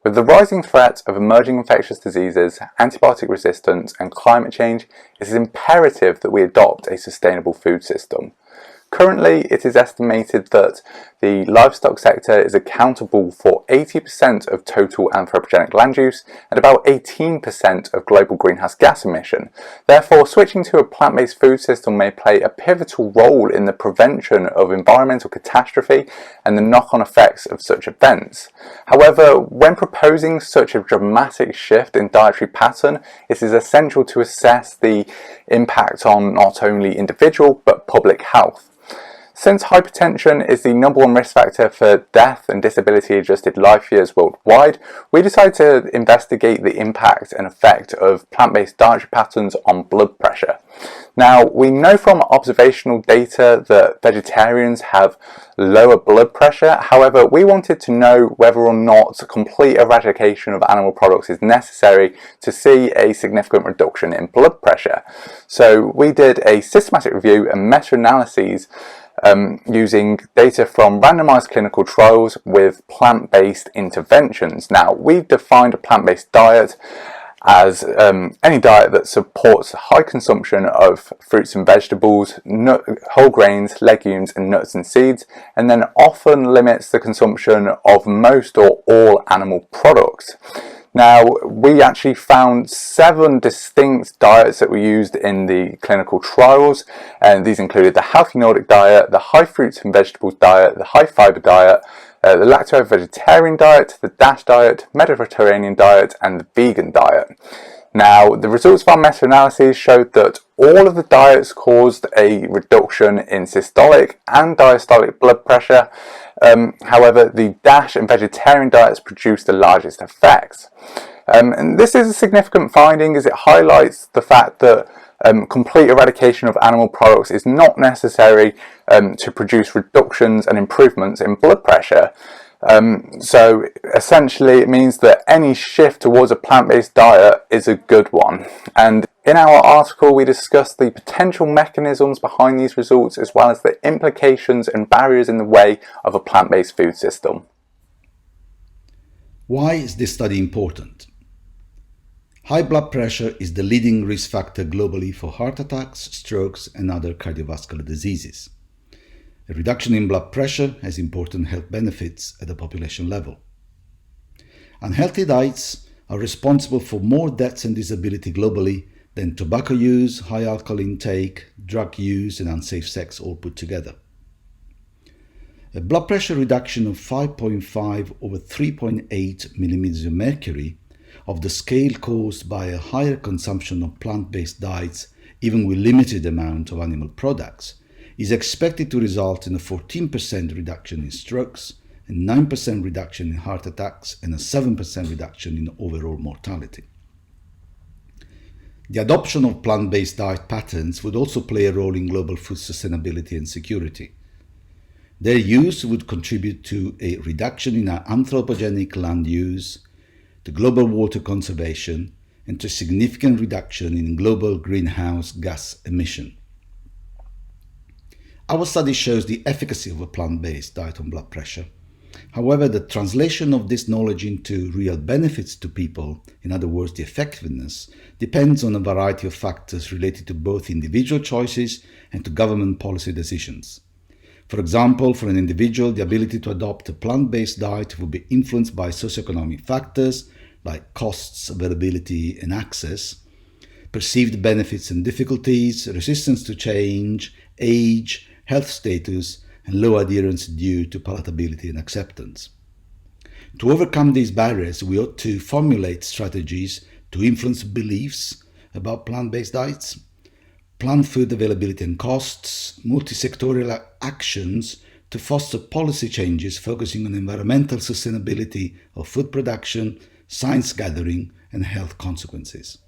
With the rising threat of emerging infectious diseases, antibiotic resistance and climate change, it is imperative that we adopt a sustainable food system. Currently, it is estimated that the livestock sector is accountable for 80% of total anthropogenic land use and about 18% of global greenhouse gas emission. Therefore, switching to a plant-based food system may play a pivotal role in the prevention of environmental catastrophe and the knock-on effects of such events. However, when proposing such a dramatic shift in dietary pattern, it is essential to assess the impact on not only individual but public health. Since hypertension is the #1 risk factor for death and disability-adjusted life years worldwide, we decided to investigate the impact and effect of plant-based dietary patterns on blood pressure. Now, we know from observational data that vegetarians have lower blood pressure. However, we wanted to know whether or not complete eradication of animal products is necessary to see a significant reduction in blood pressure. So we did a systematic review and meta-analyses using data from randomized clinical trials with plant-based interventions. Now, we've defined a plant-based diet as any diet that supports high consumption of fruits and vegetables, whole grains, legumes and nuts and seeds, and then often limits the consumption of most or all animal products. Now, we actually found 7 distinct diets that were used in the clinical trials, and these included the healthy Nordic diet, the high fruits and vegetables diet, the high fiber diet, the lacto-vegetarian diet, the DASH diet, Mediterranean diet, and the vegan diet. Now, the results of our meta-analyses showed that all of the diets caused a reduction in systolic and diastolic blood pressure. However, the DASH and vegetarian diets produced the largest effects. And this is a significant finding as it highlights the fact that complete eradication of animal products is not necessary to produce reductions and improvements in blood pressure. So essentially it means that any shift towards a plant-based diet is a good one. And in our article we discussed the potential mechanisms behind these results as well as the implications and barriers in the way of a plant-based food system. Why is this study important? High blood pressure is the leading risk factor globally for heart attacks, strokes and other cardiovascular diseases. A reduction in blood pressure has important health benefits at the population level. Unhealthy diets are responsible for more deaths and disability globally than tobacco use, high alcohol intake, drug use and unsafe sex all put together. A blood pressure reduction of 5.5 over 3.8 millimeters of mercury of the scale caused by a higher consumption of plant-based diets, even with limited amount of animal products, is expected to result in a 14% reduction in strokes, a 9% reduction in heart attacks, and a 7% reduction in overall mortality. The adoption of plant-based diet patterns would also play a role in global food sustainability and security. Their use would contribute to a reduction in our anthropogenic land use, to global water conservation, and to a significant reduction in global greenhouse gas emission. Our study shows the efficacy of a plant-based diet on blood pressure. However, the translation of this knowledge into real benefits to people, in other words, the effectiveness, depends on a variety of factors related to both individual choices and to government policy decisions. For example, for an individual, the ability to adopt a plant-based diet will be influenced by socioeconomic factors like costs, availability, and access, perceived benefits and difficulties, resistance to change, age, health status, and low adherence due to palatability and acceptance. To overcome these barriers, we ought to formulate strategies to influence beliefs about plant-based diets, plan food availability and costs, multi-sectorial actions to foster policy changes focusing on environmental sustainability of food production, science gathering, and health consequences.